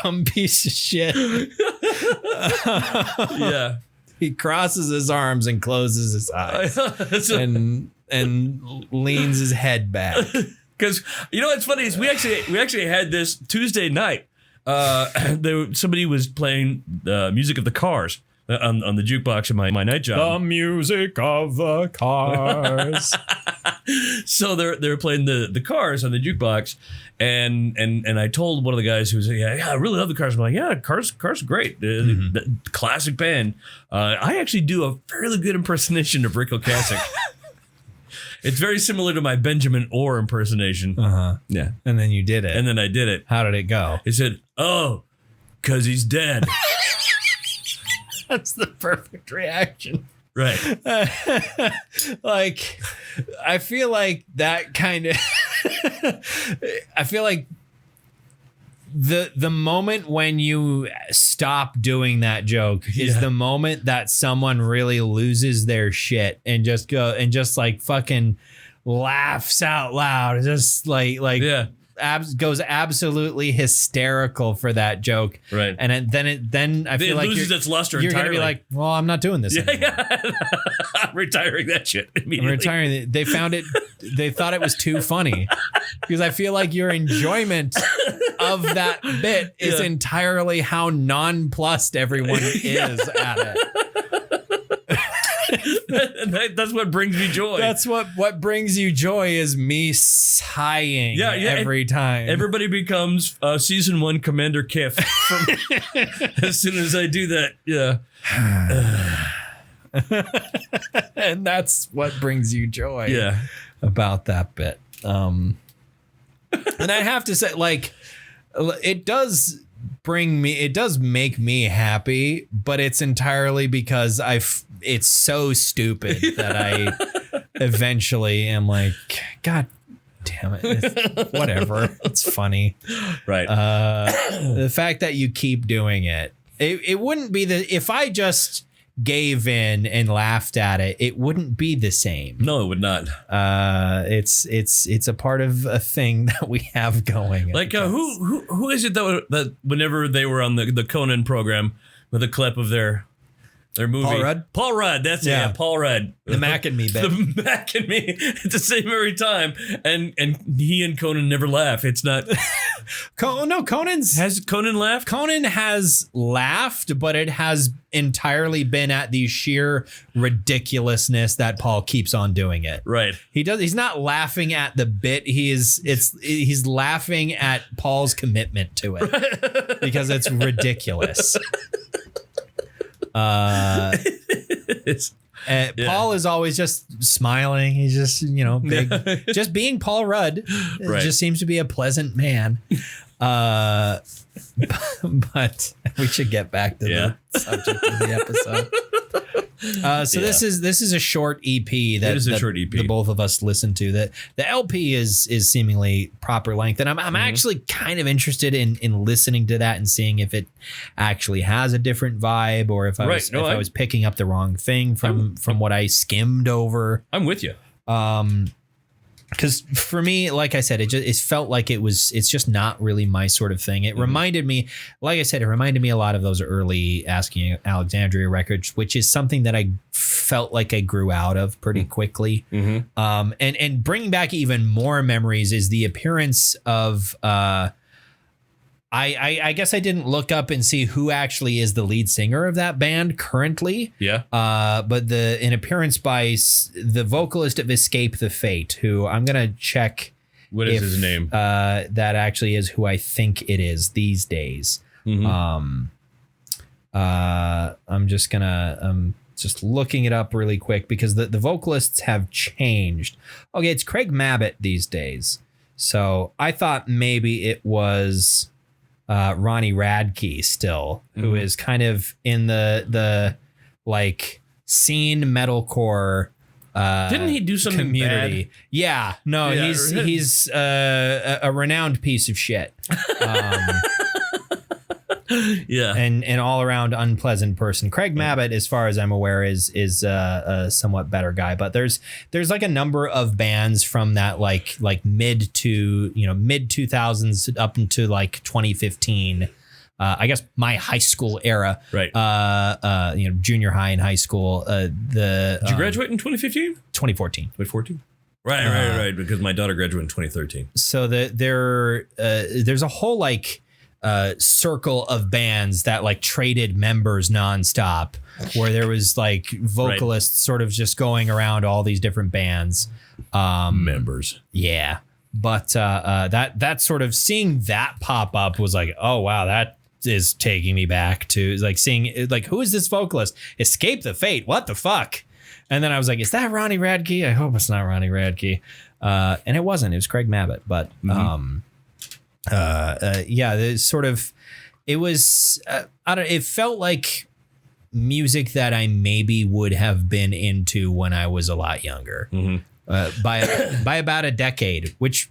dumb piece of shit. Yeah. He crosses his arms and closes his eyes and leans his head back. Because what's funny is we actually had this Tuesday night. Somebody was playing the music of the Cars on the jukebox in my night job. The music of the Cars. So they're playing the Cars on the jukebox, and I told one of the guys who was I really love the Cars. I'm like, yeah, Cars are great, the classic band. I actually do a fairly good impersonation of Rick Ocasek. It's very similar to my Benjamin Orr impersonation. Yeah, and then you did it, and then I did it. How did it go? He said, "Oh, 'cause he's dead." That's the perfect reaction. Right. Like, I feel like that kind of, I feel like the moment when you stop doing that joke is the moment that someone really loses their shit and just like fucking laughs out loud. Just like goes absolutely hysterical for that joke, right? And then I feel like it loses its luster. You're entirely. Gonna be like, well, I'm not doing this anymore. I'm retiring that shit immediately. I'm retiring it. They found it. They thought it was too funny because I feel like your enjoyment of that bit is entirely how nonplussed everyone is at it. That's what brings me joy. That's what brings you joy is me sighing every time. Everybody becomes season 1 Commander Kiff as soon as I do that. Yeah. And that's what brings you joy. Yeah. About that bit. And I have to say, like, it does make me happy, but it's entirely because it's so stupid that I eventually am like, God damn it. Whatever. It's funny. Right. The fact that you keep doing it wouldn't be if I just gave in and laughed at it, it wouldn't be the same. No, it would not. It's a part of a thing that we have going. Like who is it that whenever they were on the Conan program with a clip of their movie, Paul Rudd, that's it, Paul Rudd, the Mac and Me bit. The Mac and Me, it's the same every time, and he and Conan never laugh. It's not. Has Conan laughed? Conan has laughed, but it has entirely been at the sheer ridiculousness that Paul keeps on doing it. Right. He's not laughing at the bit. He's laughing at Paul's commitment to it because it's ridiculous. Paul is always just smiling. He's just, big, just being Paul Rudd. Right. Just seems to be a pleasant man. But we should get back to the subject of the episode. This is a short EP that the both of us listened to. That the LP is seemingly proper length, and I'm actually kind of interested in listening to that and seeing if it actually has a different vibe, or if I was picking up the wrong thing from what I skimmed over. I'm with you. Because for me, like I said, it felt like it's just not really my sort of thing. It reminded me, like I said, it reminded me a lot of those early Asking Alexandria records, which is something that I felt like I grew out of pretty quickly. And bringing back even more memories is the appearance of I guess I didn't look up and see who actually is the lead singer of that band currently. Yeah. But an appearance by the vocalist of Escape the Fate, who I'm going to check. What is his name? That actually is who I think it is these days. I'm just just looking it up really quick because the vocalists have changed. Okay, it's Craig Mabbitt these days. So I thought maybe it was Ronnie Radke still, who is kind of in the like scene metalcore didn't he do something community bad? Yeah, no, yeah, he's a renowned piece of shit. Yeah, and all around unpleasant person. Craig Mabbitt, as far as I'm aware, is a somewhat better guy. But there's like a number of bands from that like mid 2000s up into like 2015. I guess my high school era, right? Junior high and high school. Did you graduate in 2015? 2014. 2014. Right. Because my daughter graduated in 2013. So there's a whole like circle of bands that like traded members nonstop, where there was like vocalists sort of just going around all these different bands. Members. Yeah. But that sort of seeing that pop up was like, oh, wow, that is taking me back to like seeing like, who is this vocalist? Escape the Fate. What the fuck? And then I was like, is that Ronnie Radke? I hope it's not Ronnie Radke. And it wasn't. It was Craig Mabbitt. But it felt like music that I maybe would have been into when I was a lot younger. By about a decade, which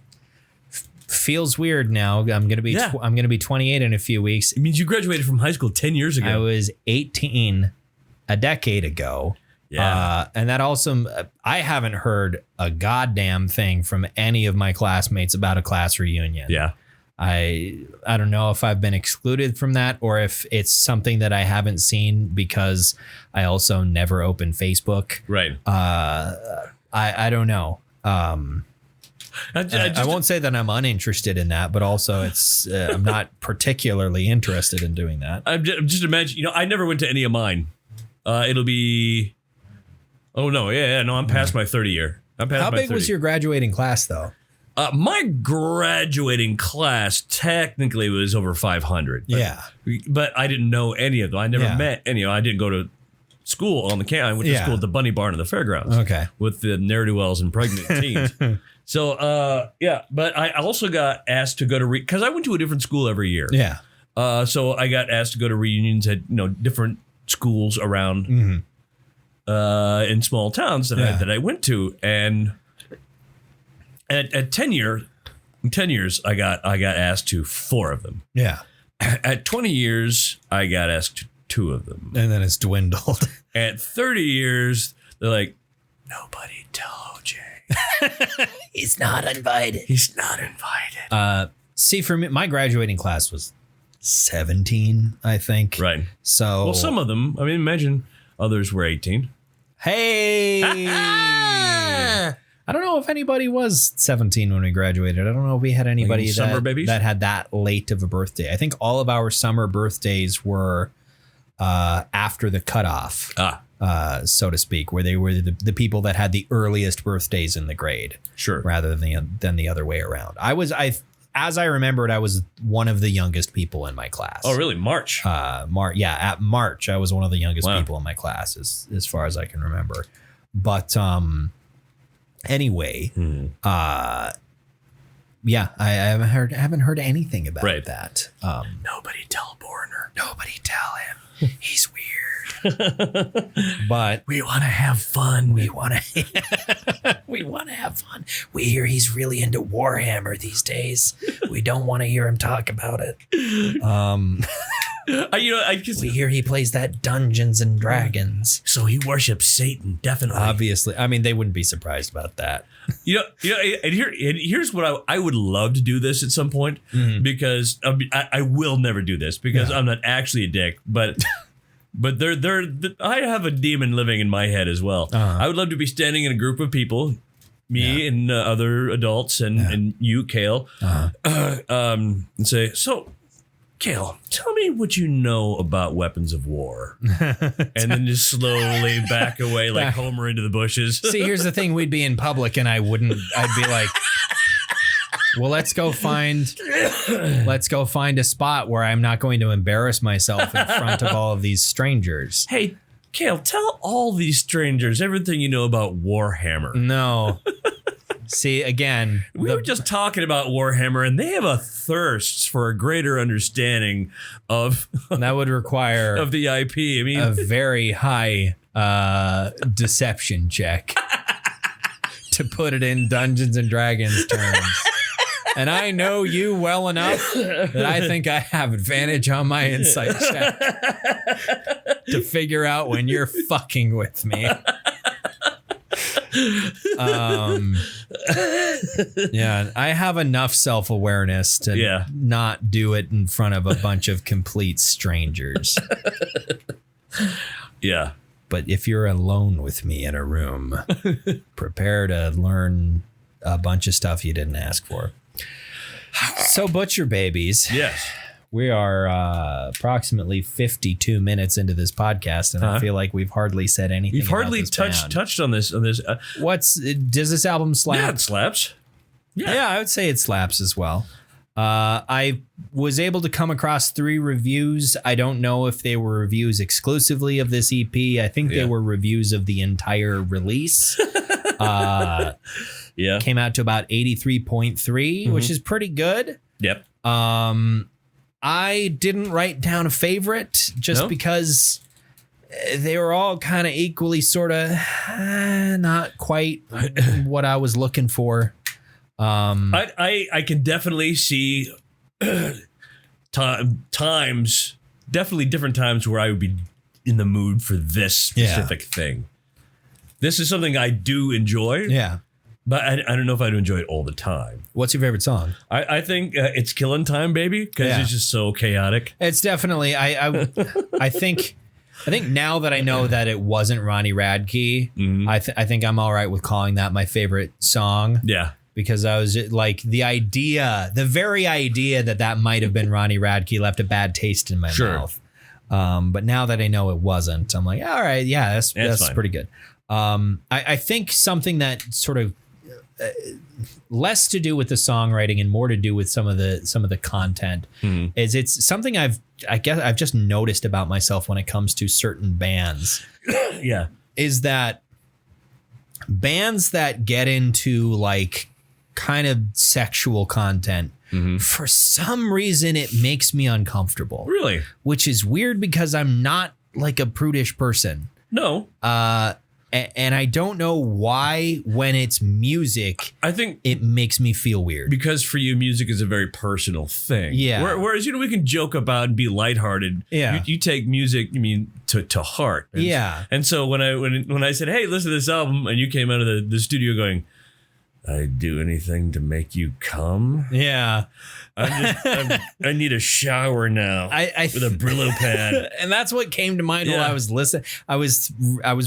feels weird now. I'm gonna be 28 in a few weeks. It means you graduated from high school 10 years ago. I was 18 a decade ago. Yeah. And that also, I haven't heard a goddamn thing from any of my classmates about a class reunion. Yeah. I don't know if I've been excluded from that or if it's something that I haven't seen because I also never open Facebook. Right. I don't know. I won't say that I'm uninterested in that, but also it's I'm not particularly interested in doing that. I'm just imagine, I never went to any of mine. It'll be, I'm past my 30 year. How big was your graduating class though? My graduating class technically was over 500. But I didn't know any of them. I never met any. I didn't go to school on the campus. I went to school at the Bunny Barn in the fairgrounds. Okay. With the ne'er-do-wells and pregnant teens. So, but I also got asked to go to because I went to a different school every year. Yeah. So I got asked to go to reunions at different schools around in small towns that I went to, and at 10 years I got asked to 4 of them. Yeah. At 20 years I got asked to 2 of them, and then it's dwindled. At 30 years they're like, nobody tell OJ. He's not invited. See, for me, my graduating class was 17, I think. Right. So, well, some of them. I mean, imagine others were 18. Hey. I don't know if anybody was 17 when we graduated. I don't know if we had anybody that had that late of a birthday. I think all of our summer birthdays were after the cutoff. So to speak, where they were the people that had the earliest birthdays in the grade, rather than the other way around. As I remembered, I was one of the youngest people in my class. Oh, really? March? At March, I was one of the youngest people in my class, as far as I can remember. But anyway, I haven't heard anything about that. Nobody tell Borner. Nobody tell him. He's weird. But we want to have fun. We want to have fun. We hear he's really into Warhammer these days. We don't want to hear him talk about it. We hear he plays that Dungeons and Dragons. So he worships Satan, definitely. Obviously. I mean, they wouldn't be surprised about that. And here's what I would love to do this at some point, because I will never do this because I'm not actually a dick, but I have a demon living in my head as well. I would love to be standing in a group of people, me and other adults and you, Kale, and say, so, Kale, tell me what you know about weapons of war. And then just slowly back away like Homer into the bushes. See, here's the thing. We'd be in public and I'd be like, well, let's go find a spot where I'm not going to embarrass myself in front of all of these strangers. Hey, Kale, tell all these strangers everything you know about Warhammer. No. See, again, we were just talking about Warhammer, and they have a thirst for a greater understanding of that would require of the IP. I mean, a very high deception check to put it in Dungeons and Dragons terms. And I know you well enough that I think I have advantage on my insight check to figure out when you're fucking with me. Yeah, I have enough self-awareness to not do it in front of a bunch of complete strangers. Yeah. But if you're alone with me in a room, prepare to learn a bunch of stuff you didn't ask for. So, Butcher Babies. Yes. We are approximately 52 minutes into this podcast, and I feel like we've hardly said anything. We've hardly touched on this. Does this album slap? Yeah, it slaps. Yeah, I would say it slaps as well. I was able to come across 3 reviews. I don't know if they were reviews exclusively of this EP. I think they were reviews of the entire release. Came out to about 83.3, which is pretty good. Yep. I didn't write down a favorite just because they were all kind of equally sort of not quite what I was looking for. I can definitely see times, definitely different times where I would be in the mood for this specific thing. This is something I do enjoy. Yeah. But I don't know if I'd enjoy it all the time. What's your favorite song? I think it's Killing Time, Baby, because it's just so chaotic. It's definitely, I think now that I know that it wasn't Ronnie Radke, I think I'm all right with calling that my favorite song. Yeah. Because I was like, the very idea that might have been Ronnie Radke left a bad taste in my mouth. But now that I know it wasn't, I'm like, all right, yeah, that's pretty good. I think something that sort of less to do with the songwriting and more to do with some of the content is it's something I've just noticed about myself when it comes to certain bands. Yeah. Is that bands that get into like kind of sexual content, for some reason it makes me uncomfortable. Really? Which is weird because I'm not like a prudish person. No. And I don't know why when it's music, I think it makes me feel weird. Because for you, music is a very personal thing. Yeah. Whereas, we can joke about and be lighthearted. Yeah. You take music, to heart. Yeah. And so when I said, hey, listen to this album, and you came out of the studio going, I'd do anything to make you come. Yeah. I need a shower now with a Brillo pad. And that's what came to mind while I was listening. I was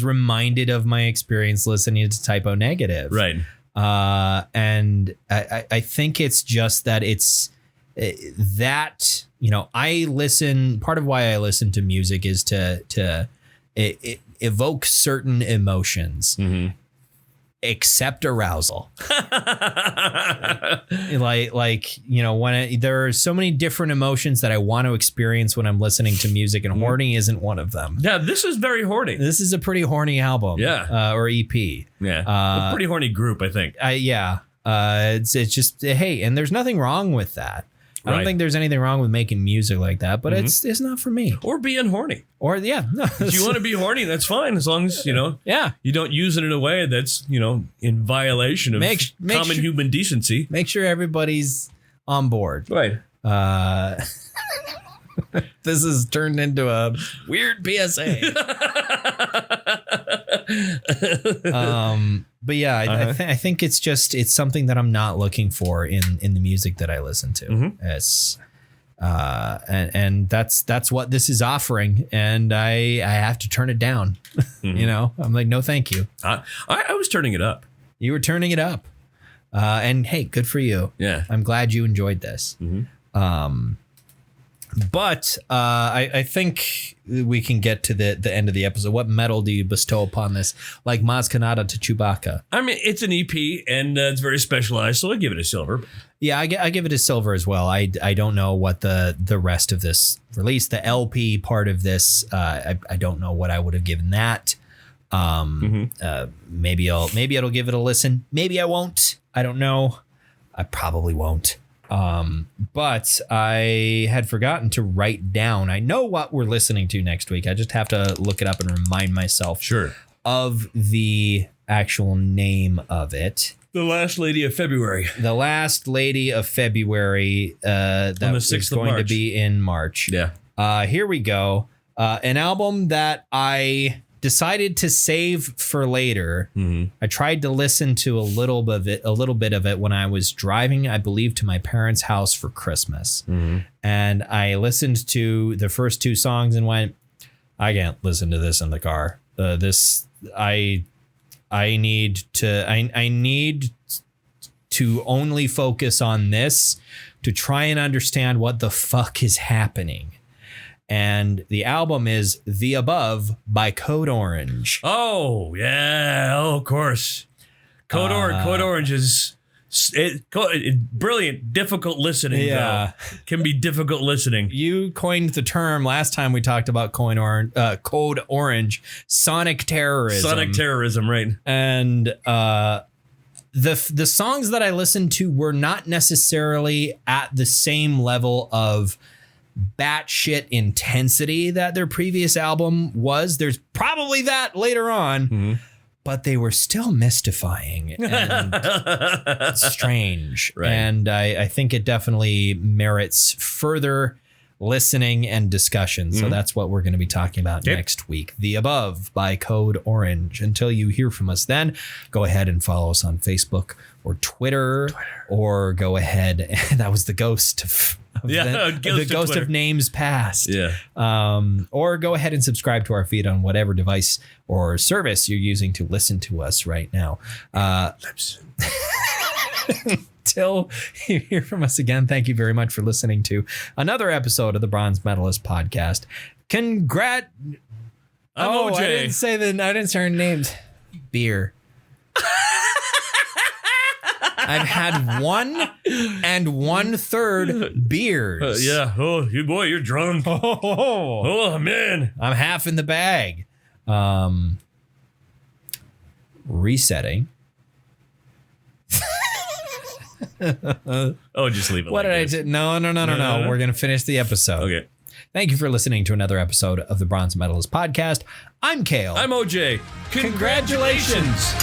reminded of my experience listening to Typo Negative. Right. And I think it's just that it's that, I listen. Part of why I listen to music is to evoke certain emotions. Except arousal. When there are so many different emotions that I want to experience when I'm listening to music, and horny isn't one of them. Yeah, this is very horny. This is a pretty horny album. Yeah. Or EP. Yeah. A pretty horny group, I think. It's just, hey, and there's nothing wrong with that. I don't think there's anything wrong with making music like that, but it's not for me. Or being horny. Or no. If you want to be horny, that's fine, as long as you don't use it in a way that's in violation of common human decency. Make sure everybody's on board. Right. This has turned into a weird PSA. But yeah, I think it's something that I'm not looking for in the music that I listen to. Mm-hmm. It's and that's what this is offering, and I have to turn it down. Mm-hmm. I'm like, no, thank you. I was turning it up. You were turning it up, and hey, good for you. Yeah, I'm glad you enjoyed this. Mm-hmm. But I think we can get to the end of the episode. What medal do you bestow upon this? Like Maz Kanata to Chewbacca. I mean, it's an EP and it's very specialized, so I give it a silver. Yeah, I give it a silver as well. I don't know what the rest of this release, the LP part of this, I don't know what I would have given that. Maybe it'll give it a listen. Maybe I won't. I don't know. I probably won't. But I had forgotten to write down. I know what we're listening to next week. I just have to look it up and remind myself of the actual name of it. The Last Lady of February. The Last Lady of February. That on the 6th is going to be in March. Yeah. Here we go. An album that I decided to save for later. Mm-hmm. I tried to listen to a little bit of it when I was driving, I believe, to my parents' house for Christmas. Mm-hmm. And I listened to the first two songs and went, I can't listen to this in the car. I need to only focus on this to try and understand what the fuck is happening. And the album is The Above by Code Orange. Oh, yeah. Oh, of course. Code Orange is brilliant. Difficult listening, though. Can be difficult listening. You coined the term last time we talked about Code Orange, sonic terrorism. Sonic terrorism, right. And the songs that I listened to were not necessarily at the same level of batshit intensity that their previous album was. There's probably that later on, but they were still mystifying and strange. Right. And I think it definitely merits further listening and discussion. So that's what we're going to be talking about next week. The Above by Code Orange. Until you hear from us then, go ahead and follow us on Facebook or Twitter. Or go ahead. That was the ghost of the ghost of names past. Yeah. Or go ahead and subscribe to our feed on whatever device or service you're using to listen to us right now. Till you hear from us again, thank you very much for listening to another episode of the Bronze Metalist podcast. I'm OJ. I didn't say our names. Beer. I've had 1 1/3 beers. Yeah. Oh, boy, you're drunk. Oh, man. I'm half in the bag. Resetting. Just leave it. What did I do? No. We're going to finish the episode. Okay. Thank you for listening to another episode of the Bronze Medalist podcast. I'm Kale. I'm OJ. Congratulations.